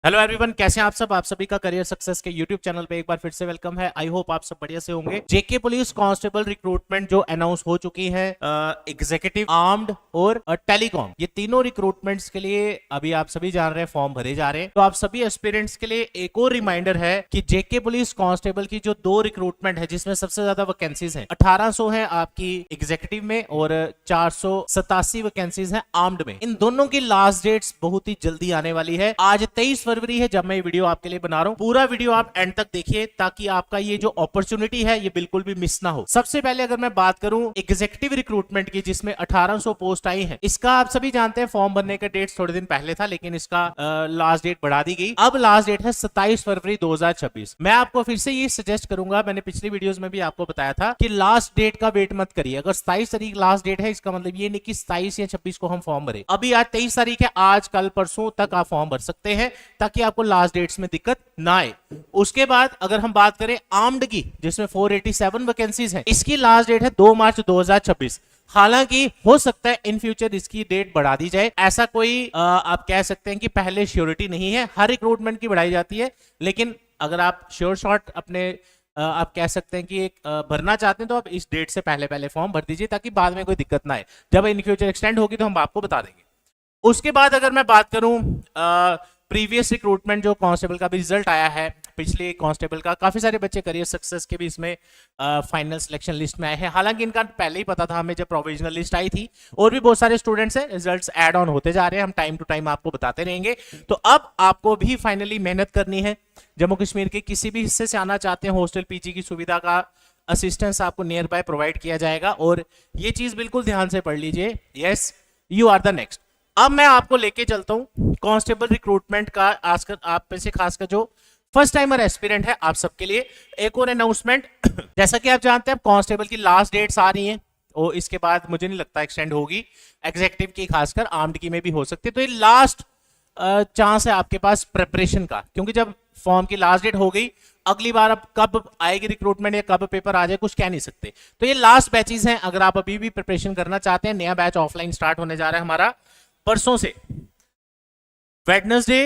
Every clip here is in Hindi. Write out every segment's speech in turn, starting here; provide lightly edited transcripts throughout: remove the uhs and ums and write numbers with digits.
हेलो एवरीवन, कैसे हैं आप सब। आप सभी का करियर सक्सेस के यूट्यूब चैनल पे एक बार फिर से वेलकम है। आई होप आप सब बढ़िया से होंगे। जेके पुलिस कांस्टेबल रिक्रूटमेंट जो अनाउंस हो चुकी है, एग्जीक्यूटिव, आर्म्ड और टेलीकॉम, ये तीनों रिक्रूटमेंट्स के लिए अभी आप सभी जान रहे हैं फॉर्म भरे जा रहे हैं। तो आप सभी एस्पिरेंट्स के लिए एक और रिमाइंडर है कि जेके पुलिस कांस्टेबल की जो दो रिक्रूटमेंट है जिसमें सबसे ज्यादा वैकेंसीज है, 1800 है आपकी एग्जीक्यूटिव में और 487 वैकेंसीज है आर्म्ड में। इन दोनों की लास्ट डेट्स बहुत ही जल्दी आने वाली है। आज 23 फरवरी है जब मैं ये वीडियो आपके लिए बना रहा हूं। पूरा वीडियो आप एंड तक देखिए ताकि आपका ये जो अपॉर्चुनिटी है ये बिल्कुल भी मिस ना हो। सबसे पहले अगर मैं बात करूं एग्जीक्यूटिव रिक्रूटमेंट की, जिसमें 1800 पोस्ट आई हैं, इसका आप सभी जानते हैं फॉर्म भरने का डेट थोड़े दिन पहले था, लेकिन इसका लास्ट डेट बढ़ा दी गई। अब लास्ट डेट है 27 फरवरी 2026। मैं आपको फिर से ये सजेस्ट करूंगा, मैंने पिछली वीडियोस में भी आपको बताया था कि लास्ट डेट का वेट मत करिए। अगर 27 तारीख लास्ट डेट है, इसका मतलब ये नहीं कि 27 या 26 को हम फॉर्म भरे। अभी आज 23 तारीख है, आज कल परसों तक आप फॉर्म भर सकते हैं ताकि आपको लास्ट डेट्स में दिक्कत ना आए। उसके बाद अगर हम बात करें आर्म्ड की, जिसमें 487 वैकेंसीज हैं, इसकी लास्ट डेट है 2 मार्च 2026। हालांकि हो सकता है इन फ्यूचर इसकी डेट बढ़ा दी जाए, ऐसा कोई आप कह सकते हैं कि पहले श्योरिटी नहीं है। हर रिक्रूटमेंट की बढ़ाई जाती है, लेकिन अगर आप श्योर शॉट अपने आप कह सकते हैं कि एक भरना चाहते हैं तो आप इस डेट से पहले पहले फॉर्म भर दीजिए ताकि बाद में कोई दिक्कत ना आए। जब इन फ्यूचर एक्सटेंड होगी तो हम आपको बता देंगे। उसके बाद अगर मैं बात करूं प्रीवियस रिक्रूटमेंट जो कांस्टेबल का भी रिजल्ट आया है, पिछले कांस्टेबल का काफी सारे बच्चे करियर सक्सेस के भी इसमें फाइनल सिलेक्शन लिस्ट में आए हैं। हालांकि इनका पहले ही पता था हमें जब प्रोविजनल लिस्ट आई थी, और भी बहुत सारे स्टूडेंट्स हैं, रिजल्ट्स ऐड ऑन होते जा रहे हैं, हम टाइम टू टाइम आपको बताते रहेंगे। तो अब आपको भी फाइनली मेहनत करनी है। जम्मू कश्मीर के किसी भी हिस्से से आना चाहते हैं, हॉस्टल पीजी की सुविधा का असिस्टेंस आपको नियर बाय प्रोवाइड किया जाएगा। और ये चीज बिल्कुल ध्यान से पढ़ लीजिए, yes you are the next. अब मैं आपको लेके चलता हूं कांस्टेबल रिक्रूटमेंट का, आजकल आप में से खासकर जो फर्स्ट टाइमर एस्पिरेंट है, आप सबके लिए एक और अनाउंसमेंट। जैसा कि आप जानते हैं कांस्टेबल की लास्ट डेट्स आ रही हैं और इसके बाद मुझे नहीं लगता एक्सटेंड होगी। एग्जीक्यूटिव की खासकर, आर्म्ड की में भी हो सकती है। तो ये लास्ट चांस है आपके पास प्रिपरेशन का, क्योंकि जब फॉर्म की लास्ट डेट हो गई, अगली बार अब कब आएगी रिक्रूटमेंट या कब पेपर आ जाए कुछ कह नहीं सकते। तो ये लास्ट बैचेस हैं। अगर आप अभी भी प्रिपरेशन करना चाहते हैं, नया बैच ऑफलाइन स्टार्ट होने जा रहा है हमारा परसों से, वेडनेसडे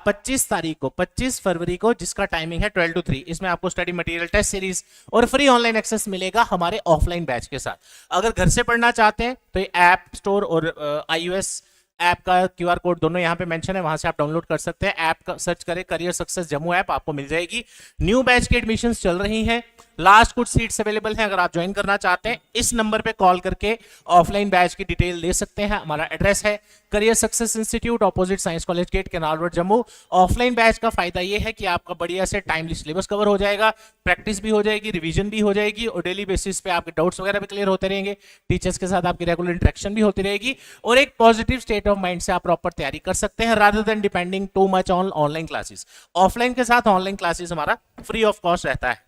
25 तारीख को, 25 फरवरी को, जिसका टाइमिंग है 12 to 3। इसमें आपको स्टडी मटेरियल, टेस्ट सीरीज और फ्री ऑनलाइन एक्सेस मिलेगा हमारे ऑफलाइन बैच के साथ। अगर घर से पढ़ना चाहते हैं तो ये ऐप स्टोर और iOS ऐप का क्यूआर कोड दोनों यहाँ पे मेंशन है, वहां से आप डाउनलोड कर सकते हैं। ऐप का सर्च करें करियर सक्सेस जम्मू ऐप, आपको मिल जाएगी। न्यू बैच की एडमिशंस चल रही हैं, लास्ट कुछ सीट्स अवेलेबल हैं। अगर आप ज्वाइन करना चाहते हैं, इस नंबर पे कॉल करके ऑफलाइन बैच की डिटेल ले सकते हैं। हमारा एड्रेस है career success institute, opposite science college gate, canal road, Jammu. Offline batch का फायदा यह है कि आपका बढ़िया से टाइमली सिलेबस कवर हो जाएगा, प्रैक्टिस भी हो जाएगी, रिवीजन भी हो जाएगी, और डेली बेसिस पे आपके डाउट्स वगैरह भी क्लियर होते रहेंगे। टीचर्स के साथ आपकी रेगुलर इंटरेक्शन भी होती रहेगी, और एक पॉजिटिव स्टेट ऑफ माइंड से आप प्रॉपर तैयारी कर सकते हैं, rather than depending too much on online classes. Offline के साथ ऑनलाइन क्लासेस हमारा फ्री ऑफ कॉस्ट रहता है।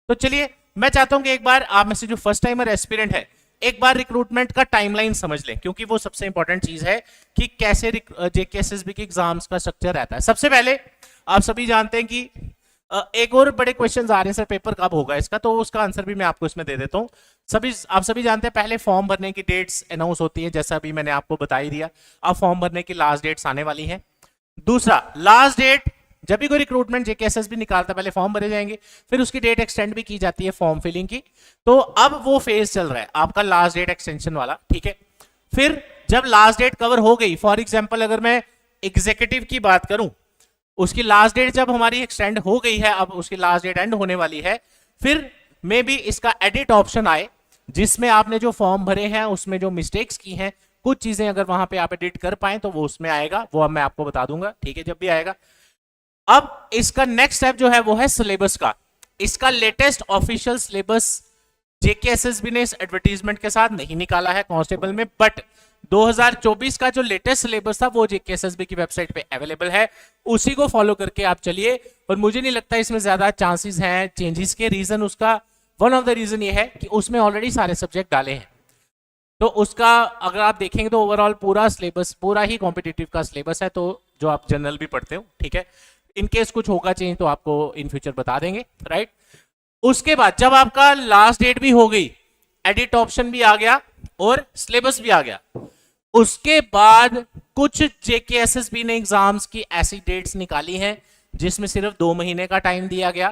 तो चलिए, मैं चाहता हूं कि एक बार आप में से जो फर्स्ट टाइमर एस्पिरेंट है, एक बार रिक्रूटमेंट का टाइमलाइन समझ लें, क्योंकि वो सबसे इंपॉर्टेंट चीज है कि कैसे जेकेएसएसबी के एग्जाम्स का स्ट्रक्चर रहता है। सबसे पहले आप सभी जानते हैं कि एक और बड़े क्वेश्चंस आ रहे हैं, सर पेपर कब होगा इसका, तो उसका आंसर भी मैं आपको इसमें दे देता हूं। आप सभी जानते हैं पहले फॉर्म भरने की डेट्स अनाउंस होती है, जैसा अभी मैंने आपको बता ही दिया। अब फॉर्म भरने की लास्ट डेट्स आने वाली हैं। दूसरा, लास्ट डेट जब भी कोई रिक्रूटमेंट जेकेएसएसबी निकालता है, पहले फॉर्म भरे जाएंगे, फिर उसकी डेट एक्सटेंड भी की जाती है फॉर्म फिलिंग की। तो अब वो फेज चल रहा है आपका लास्ट डेट एक्सटेंशन वाला, ठीक है। फिर जब लास्ट डेट कवर हो गई, फॉर एग्जांपल अगर मैं एग्जीक्यूटिव की बात करूं, उसकी लास्ट डेट जब हमारी एक्सटेंड हो गई है, अब उसकी लास्ट डेट एंड होने वाली है, फिर मे बी इसका एडिट ऑप्शन आए, जिसमें आपने जो फॉर्म भरे हैं उसमें जो मिस्टेक्स की हैं, कुछ चीजें अगर वहां पे आप एडिट कर पाए तो वो उसमें आएगा, वो अब मैं आपको बता दूंगा, ठीक है, जब भी आएगा। अब इसका नेक्स्ट स्टेप जो है वो है सिलेबस का। इसका लेटेस्ट ऑफिशियल सिलेबस जेकेएसएसबी ने इस एडवर्टीजमेंट के साथ नहीं निकाला है कांस्टेबल में, बट 2024 का जो लेटेस्ट सिलेबस था वो जेकेएसएसबी की वेबसाइट पे अवेलेबल है। उसी को फॉलो करके आप चलिए, और मुझे नहीं लगता इसमें ज्यादा चांसेस हैं चेंजेस के। रीजन उसका, वन ऑफ द रीजन ये है कि उसमें ऑलरेडी सारे सब्जेक्ट डाले हैं। तो उसका अगर आप देखेंगे तो ओवरऑल पूरा सिलेबस, पूरा ही कॉम्पिटिटिव का सिलेबस है, तो जो आप जनरल भी पढ़ते हो, ठीक है। इनकेस कुछ होगा चेंज तो आपको इन फ्यूचर बता देंगे, राइट। उसके बाद जब आपका लास्ट डेट भी हो गई, एडिट ऑप्शन भी आ गया और सिलेबस भी आ गया, उसके बाद कुछ जेकेएसएसबी ने एग्जाम्स की ऐसी डेट्स निकाली हैं जिसमें सिर्फ 2 महीने का टाइम दिया गया।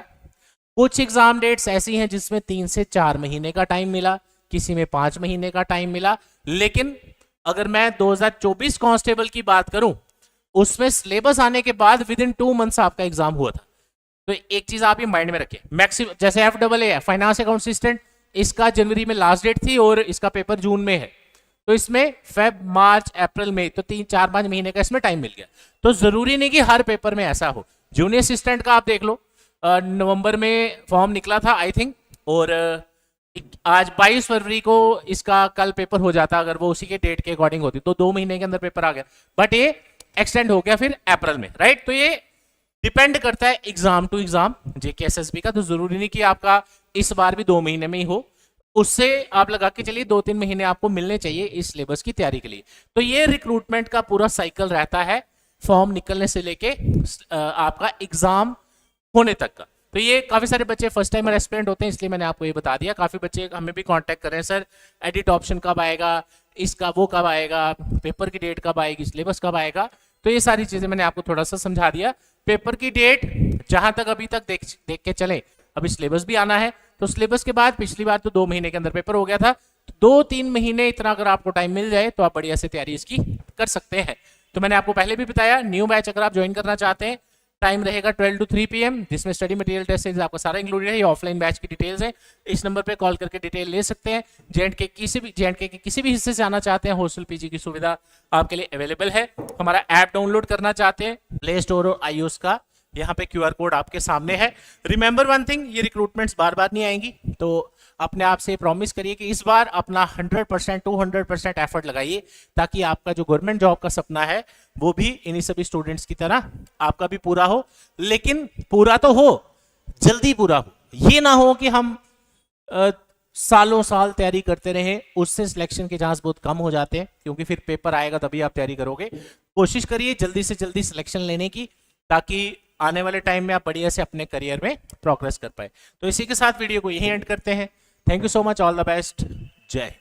कुछ एग्जाम डेट्स ऐसी हैं जिसमें 3 से 4 महीने का टाइम मिला, किसी में 5 महीने का टाइम मिला। लेकिन अगर मैं 2024 कांस्टेबल की बात करूं, उसमें सिलेबस आने के बाद विद इन 2 मंथ्स आपका एग्जाम हुआ था। तो एक चीज आप ये माइंड में रखिए, मैक्सिमम जैसे FAA है, फाइनेंस अकाउंट असिस्टेंट, इसका जनवरी में लास्ट डेट थी और इसका पेपर जून में है। तो इसमें फेब, मार्च, अप्रैल, मई, तो 3-4-5 महीने का इसमें टाइम मिल गया। तो जरूरी नहीं कि हर पेपर में ऐसा हो। जूनियर असिस्टेंट का आप देख लो, नवंबर में फॉर्म निकला था आई थिंक, और आज 22 फरवरी को इसका कल पेपर हो जाता अगर वो उसी के डेट के अकॉर्डिंग होती, तो 2 महीने के अंदर पेपर आ गया। बट ये एक्सटेंड हो गया फिर अप्रैल में, राइट। तो ये डिपेंड करता है एग्जाम टू एग्जाम जेकेएसएसबी का। तो जरूरी नहीं कि आपका इस बार भी 2 महीने में ही हो, उससे आप लगा के चलिए 2-3 महीने आपको मिलने चाहिए इस सिलेबस की तैयारी के लिए। तो ये रिक्रूटमेंट का पूरा साइकिल रहता है, फॉर्म निकलने से लेके आपका एग्जाम होने तक का। तो ये काफी सारे बच्चे फर्स्ट टाइम एस्पिरेंट होते हैं, इसलिए मैंने आपको ये बता दिया। काफी बच्चे हमें भी कांटेक्ट कर रहे हैं, सर एडिट ऑप्शन कब आएगा, इसका वो कब आएगा, पेपर की डेट कब आएगी, सिलेबस कब आएगा। तो ये सारी चीजें मैंने आपको थोड़ा सा समझा दिया। पेपर की डेट जहां तक अभी तक देख के चले, अभी सिलेबस भी आना है, तो सिलेबस के बाद पिछली बार तो 2 महीने के अंदर पेपर हो गया था, 2-3 महीने इतना अगर आपको टाइम मिल जाए तो आप बढ़िया से तैयारी इसकी कर सकते हैं। तो मैंने आपको पहले भी बताया, न्यू बैच अगर आप ज्वाइन करना चाहते हैं, टाइम रहेगा 12 to 3 PM, जिसमें स्टडी मटेरियल टेस्ट सीरीज आपका सारा इंक्लूडेड है। ये ऑफलाइन बैच की डिटेल्स है, इस नंबर पे कॉल करके डिटेल ले सकते हैं। जेएंडके के किसी भी हिस्से से आना चाहते हैं, हॉस्टल पीजी की सुविधा आपके लिए अवेलेबल है। हमारा ऐप डाउनलोड करना चाहते हैं, प्ले स्टोर और iOS का यहाँ पे QR कोड आपके सामने है। रिमेंबर वन थिंग, ये रिक्रूटमेंट्स बार बार नहीं आएंगी, तो अपने आप से प्रॉमिस करिए कि इस बार अपना 100% 200% एफर्ट लगाइए, ताकि आपका जो गवर्नमेंट जॉब का सपना है वो भी इन्हीं सभी स्टूडेंट्स की तरह आपका भी पूरा हो। लेकिन पूरा तो हो, जल्दी पूरा हो। ये ना हो कि हम सालों साल तैयारी करते रहे, उससे सिलेक्शन के चांस बहुत कम हो जाते हैं, क्योंकि फिर पेपर आएगा तभी आप तैयारी करोगे। कोशिश करिए जल्दी से जल्दी सिलेक्शन लेने की, ताकि आने वाले टाइम में आप बढ़िया से अपने करियर में प्रोग्रेस कर पाए। तो इसी के साथ वीडियो को यहीं एंड करते हैं। Thank you so much, all the best, जय।